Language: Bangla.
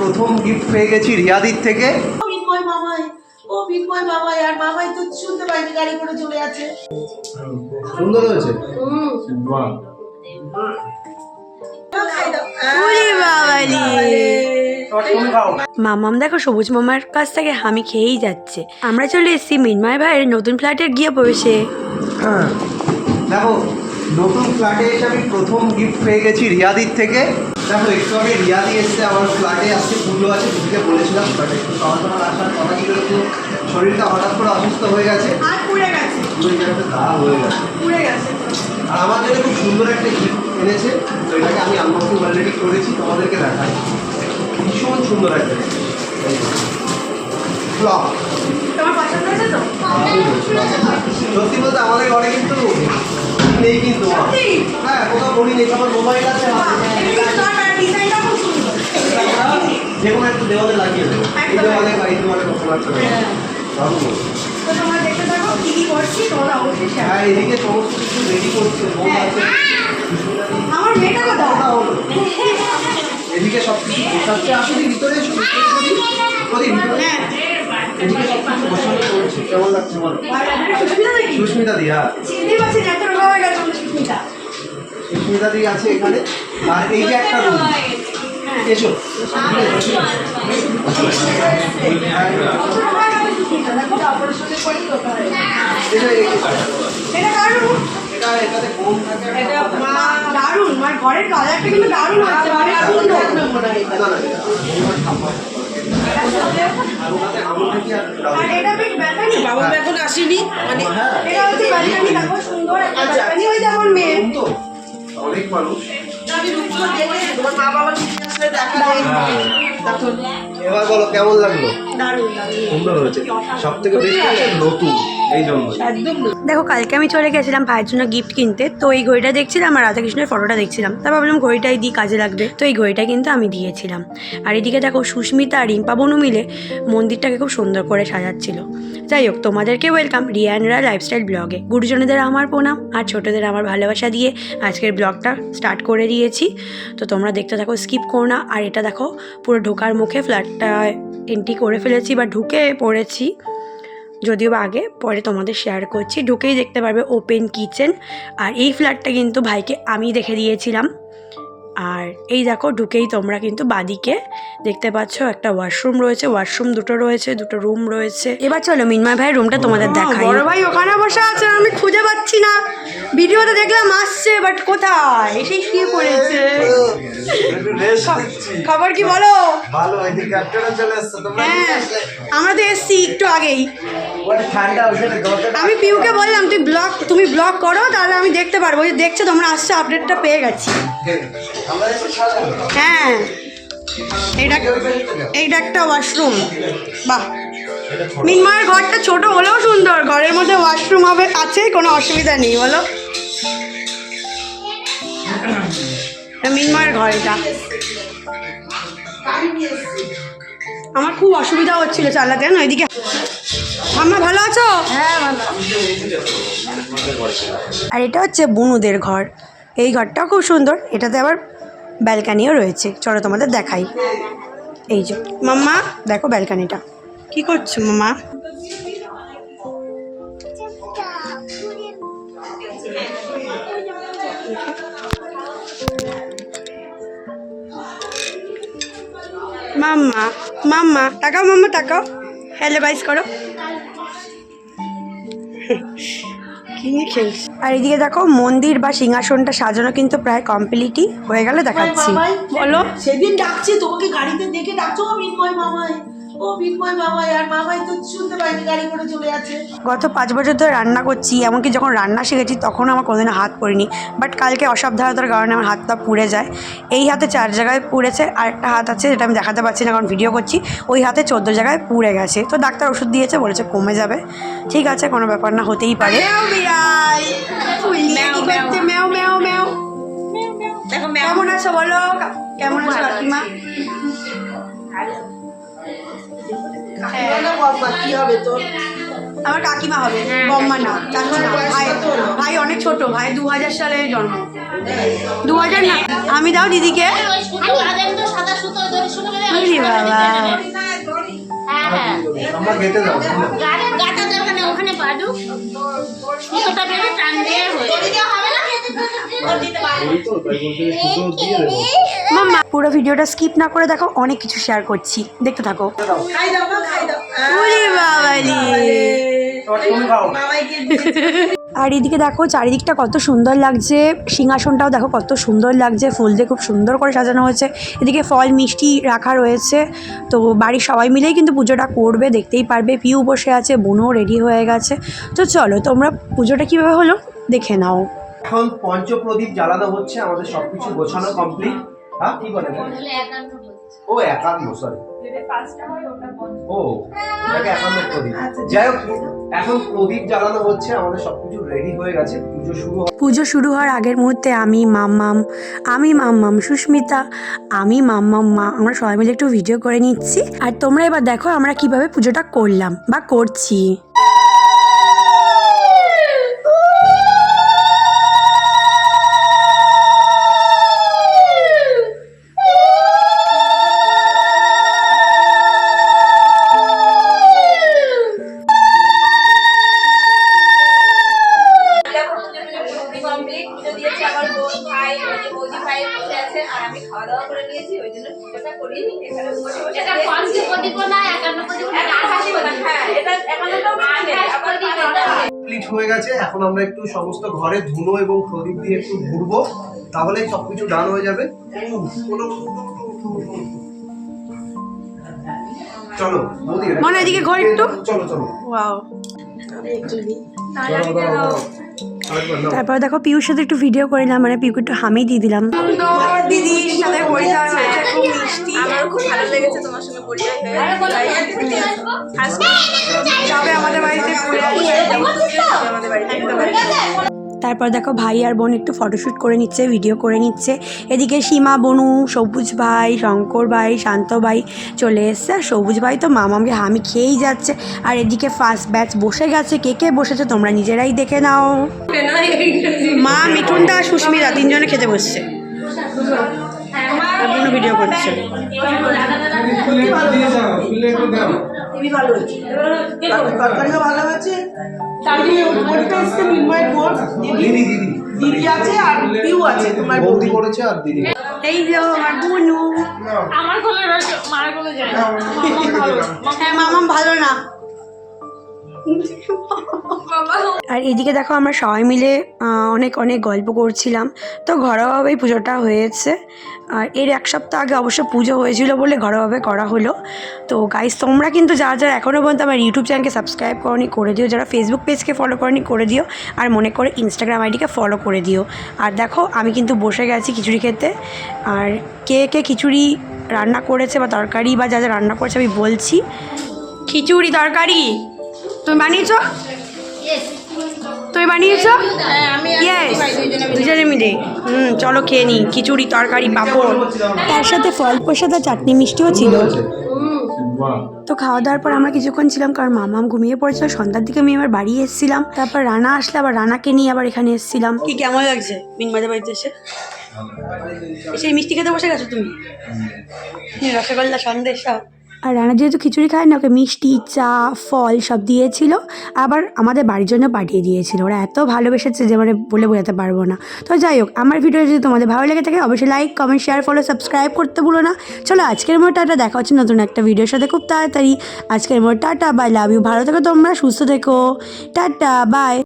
প্রথম গিফট পেয়ে গেছি রিয়াদির থেকে। মিন্ময় মামাই, ও মিন্ময় মামাই, আর মামাই তো শুনতে পাইনি, গাড়ি করে চলে আছে। সুন্দর হয়েছে। বাহ, মামাম দেখো সবুজ মামার কাছ থেকে আমি খেয়েই যাচ্ছে। আমরা চলে এসেছি মিন্ময় ভাইয়ের নতুন ফ্ল্যাটের গিয়ে বসে। দেখো নতুন ফ্ল্যাটে এসে আমি প্রথম গিফট পেয়ে গেছি রিয়াদির থেকে। দেখো একটু আগে রিয়াদি এসছে আমার ফ্ল্যাটে, আজকে পুজো আছে, দিদিকে বলেছিলাম ফ্ল্যাটে একটু খাওয়া দাওয়ার আসার কথা ছিল, কিন্তু শরীরটা হঠাৎ করে অসুস্থ হয়ে গেছে, আর পুড়ে গেছে, দাঁড়া হয়ে গেছে, পুড়ে গেছে। আর আমার জন্য খুব সুন্দর একটা গিফট এনেছে, তো এটাকে আমি আনবক্সিং অলরেডি করেছি, তোমাদেরকে দেখাই। ভীষণ সুন্দর একটা ফ্লপ। তোমার পছন্দ হয়েছে তো? সত্যি বলতে আমাদের ঘরে কিন্তু নেই, কিন্তু হ্যাঁ কোথাও বলি নেই, আমার মোবাইল আছে, ডিজাইনটা খুব সুন্দর। যে কোনো একটু দেওয়ালে লাগিয়ে দেবো, এই দেওয়ালে বা এই দেওয়ালে কখনো একটা তো তোমরা দেখতে থাকো কি কি করছি, তোমরা অবশ্যই শেয়ার। হ্যাঁ এদিকে সমস্ত কিছু রেডি করছে, আমার মেয়েটা কোথায়? এদিকে সব কিছু গোছাচ্ছে, আসলে ভিতরে এদিকে সব কিছু গোছানো চলছে। কেমন লাগছে বলো? সুস্মিতা দি, হ্যাঁ সুস্মিতা দি আছে এখানে, আর এই যে একটা রুম, এসো দারুন, আমার ঘরের কালারটা কিন্তু দারুন আছে, বাবা এখন আসেনি, মানে এটা হচ্ছে ব্যালকনি, দেখো সুন্দর একটা ব্যালকনি হয়েছে আমার মেয়ে। অনেক মানুষ তোমার মা বাবা আসলে দেখা যায়। এবার বলো কেমন লাগলো? দারুন সুন্দর হয়েছে, সব থেকে বেশি নতুন, এই জন্য একদম। দেখো কালকে আমি চলে গেছিলাম ভাইয়ের জন্য গিফট কিনতে, তো এই ঘড়িটা দেখছিলাম আর রাধাকৃষ্ণের ফটোটা দেখছিলাম, তা ভাবলাম ঘড়িটাই দিই, কাজে লাগবে, তো এই ঘড়িটা কিন্তু আমি দিয়েছিলাম। আর এদিকে দেখো সুস্মিতা আর রিম্পা বনু মিলে মন্দিরটাকে খুব সুন্দর করে সাজাচ্ছিল। যাই হোক, তোমাদেরকে ওয়েলকাম রিয়ানরা লাইফস্টাইল ব্লগে। গুরুজনেদের আমার প্রণাম আর ছোটোদের আমার ভালোবাসা দিয়ে আজকের ব্লগটা স্টার্ট করে দিয়েছি। তো তোমরা দেখতে থাকো, স্কিপ করো না। আর এটা দেখো পুরো ঢোকার মুখে ফ্ল্যাটটা এন্ট্রি করে ফেলেছি বা ঢুকে পড়েছি, যদিও বা আগে পরে তোমাদের শেয়ার করছি। ঢুকেই দেখতে পারবে ওপেন কিচেন, আর এই ফ্ল্যাটটা কিন্তু ভাইকে আমি দেখে দিয়েছিলাম। আর এই দেখো ঢুকেই তোমরা কিন্তু বাদিকে দেখতে পাচ্ছ একটা ওয়াশরুম রয়েছে, ওয়াশরুম দুটো রয়েছে, দুটো রুম রয়েছে। এবার চলো মিন্ময় ভাইয়ের রুমটা তোমাদের দেখাই। বড় ভাই ওখানে বসে আছে, আমি খুঁজে পাচ্ছি না, ভিডিওতে দেখলাম আসছে, বাট কোথায়? এসেই শুয়ে পড়েছে। খবর কি বলো? ভালো, এদিকে আপনারা চলে আসছে তোমরা। হ্যাঁ আমরা তো এসছি একটু আগেই। ঠান্ডা হয়েছে, আমি পিউকে বললাম তুমি ব্লগ করো, তাহলে আমি দেখতে পারবো। ওই যে দেখছো তোমরা আসছো, আপডেটটা পেয়ে গেছি। হ্যাঁ এইটা একটা ওয়াশরুম। বাহ, মিন্ময়ের ঘরটা ছোট হলেও সুন্দর, ঘরের মধ্যে ওয়াশরুম হবে, আছে, কোনো অসুবিধা নেই বলো। মিন্ময়ের ঘর এটা। আমার খুব অসুবিধা হচ্ছিল চালাতে, না এদিকে। আমরা ভালো আছো? হ্যাঁ ভালো। আর এটা হচ্ছে বুনুদের ঘর, এই ঘরটাও খুব সুন্দর, এটাতে আবার ব্যালকানিও রয়েছে। চলো তোমাদের দেখাই। এই যে মাম্মা দেখো ব্যালকানিটা। কি করছো মাম্মা? মাম্মা মাম্মা তাকাও, মাম্মা তাকাও, হ্যালো গাইস করো। আর এদিকে দেখো মন্দির বা সিংহাসনটা সাজানো কিন্তু প্রায় কমপ্লিটই হয়ে গেলে দেখাচ্ছি। বলো। সেদিন ডাকছি তোমাকে, গাড়িতে দেখে ডাকছো ও মিন্ময় মামাই, ও মিন্ময় মামাই, আর মামাই তো শুনতে পাইনি, গাড়ি করে চলে আছে। গত 5 বছর ধরে রান্না করছি, এমনকি যখন রান্না শিখেছি তখন আমার কোনোদিনও হাত পড়েনি, বাট কালকে অসাবধানতার কারণে আমার হাতটা পুড়ে যায়। এই হাতে 4 জায়গায় পুড়েছে, আর একটা হাত আছে যেটা আমি দেখাতে পারছি না কারণ ভিডিও করছি, ওই হাতে 14 জায়গায় পুড়ে গেছে। তো ডাক্তার ওষুধ দিয়েছে, বলেছে কমে যাবে, ঠিক আছে, কোনো ব্যাপার না, হতেই পারে। কেমন আছো বলো, কেমন আছো কাকিমা? কি হবে তোর? আমার কাকিমা হবে, বম্মা না, কাকিমা। ভাই অনেক ছোট, ভাই 2000 সালে জন্ম। 2000 না, আমি দাও দিদিকে। ওরে বাবা, আমরা গেটে যাবো। মাম্মা পুরো ভিডিওটা স্কিপ না করে দেখো, অনেক কিছু শেয়ার করছি, দেখতে থাকো। খাই দাও মা, খাই দাও। ওরে বাবালি। তুমি খাও। আর এদিকে দেখো চারিদিকটা কত সুন্দর লাগছে, সিংহাসনটাও দেখো কত সুন্দর লাগছে, ফুল দিয়ে খুব সুন্দর করে সাজানো হয়েছে। এদিকে ফল মিষ্টি রাখা রয়েছে। তো বাড়ির সবাই মিলেই কিন্তু পুজোটা করবে, দেখতেই পারবে। পিউ বসে আছে, বোনও রেডি হয়ে গেছে। তো চলো তোমরা পুজোটা কীভাবে হলো দেখে নাও। এখন পঞ্চপ্রদীপ জ্বালানো হচ্ছে, আমাদের সবকিছু গোছানো কমপ্লিট। হ্যাঁ কি বলে? ও 51, সরি। ও এটাকে 51 প্রদীপ। যাই হোক, এখন প্রদীপ জ্বালানো হচ্ছে, আমাদের সবকিছু রেডি হয়ে গেছে। পুজো শুরু হওয়ার আগের মুহূর্তে আমি মাম্মাম সুস্মিতা, আমি মাম্মাম মা, আমরা সবাই মিলে একটু ভিডিও করে নিচ্ছি। আর তোমরা এবার দেখো আমরা কিভাবে পুজোটা করলাম বা করছি। কমপ্লিট হয়ে গেছে। এখন আমরা একটু সমস্ত ঘরে ধুনো এবং প্রদীপ দিয়ে একটু ঘুরবো, তাহলে সবকিছু ডান হয়ে যাবে। চলো বৌদি, মনে এদিকে ঘর একটু। চলো চলো। ওয়াও। তারপর দেখো পিউর সাথে একটু ভিডিও করে নিলাম, মানে পিউকে একটু হামি দিয়ে দিলাম। দিদির সাথে পরিচয় হয়েছে, খুব মিষ্টি, আমার খুব ভালো লেগেছে তোমার সঙ্গে পরিচয় হয়ে। যাবে আমাদের বাড়িতে ঘুরে আসবে, আমাদের বাড়িতে। তারপর দেখো ভাই আর বোন একটু ফটোশ্যুট করে নিচ্ছে, ভিডিও করে নিচ্ছে। এদিকে সীমা, বনু, সবুজ ভাই, শঙ্কর ভাই, শান্ত ভাই চলে এসছে। আর সবুজ ভাই তো মামাকে হামি খেয়েই যাচ্ছে। আর এদিকে ফার্স্ট ব্যাচ বসে গেছে। কে কে বসেছে তোমরা নিজেরাই দেখে নাও। মা, মিঠুনদা, সুস্মিতা তিনজনে খেতে বসছে, বনু ভিডিও করছে। তরকারিও ভালো আছে। দিদি আছে আর পিউ আছে, তোমার বৌদি করেছে আর দিদি। এই যে আমার বনু। আমার কোলে রয়েছে, মার কোলে যায় না। হ্যাঁ মামাম ভালো না। আর এদিকে দেখো আমরা সবাই মিলে অনেক অনেক গল্প করছিলাম। তো ঘরোয়াভাবেই পুজোটা হয়েছে। আর এর এক সপ্তাহ আগে অবশ্য পুজো হয়েছিল বলে ঘরোয়াভাবে করা হলো। তো গাইস তোমরা কিন্তু যারা যারা এখনও পর্যন্ত আমার ইউটিউব চ্যানেলকে সাবস্ক্রাইব করনি করে দিও, যারা ফেসবুক পেজকে ফলো করনি করে দিও, আর মনে করে ইনস্টাগ্রাম আইডিকে ফলো করে দিও। আর দেখো আমি কিন্তু বসে গেছি খিচুড়ি খেতে। আর কে কে খিচুড়ি রান্না করেছে বা তরকারি বা যা যা রান্না করেছে আমি বলছি। খিচুড়ি তরকারি তুমি বানিয়েছো? তুমি বানিয়েছো? ইয়েস, দুজনে মিলে। চলো খেয়ে নিই, খিচুড়ি তরকারি পাঁপড়, তার সাথে ফল প্রসাদ আর চাটনি মিষ্টিও ছিল। তো খাওয়া দাওয়ার পর আমরা কিছুক্ষণ ছিলাম, কারণ মামাম ঘুমিয়ে পড়েছিল। সন্ধ্যার দিকে আমি আবার বাড়ি এসেছিলাম। তারপর রানা আসলে, আবার রানাকে নিয়ে আবার এখানে এসেছিলাম। কি কেমন লাগছে মিনবাজার বাড়িতে এসে? সেই মিষ্টি খেতে বসে গেছো তুমি, রসগোল্লা, সন্দেশ সব। আর রানা যেহেতু খিচুড়ি খায় না, ওকে মিষ্টি, চা, ফল সব দিয়েছিল। আবার আমাদের বাড়ির জন্য পাঠিয়ে দিয়েছিল। ওরা এত ভালোবেসেছে যে মানে বলে বোঝাতে পারবো না। তো যাই হোক, আমার ভিডিও যদি তোমাদের ভালো লেগে থাকে অবশ্যই like, comment, share, follow, subscribe করতে ভুলো না। চলো আজকের মতো টাটা, দেখা হচ্ছে নতুন একটা ভিডিওর সাথে খুব তাড়াতাড়ি। আজকের মতো টাটা, বাই, লাভ ইউ, ভালো থেকো তোমরা, সুস্থ থেকো, টাটা, বাই।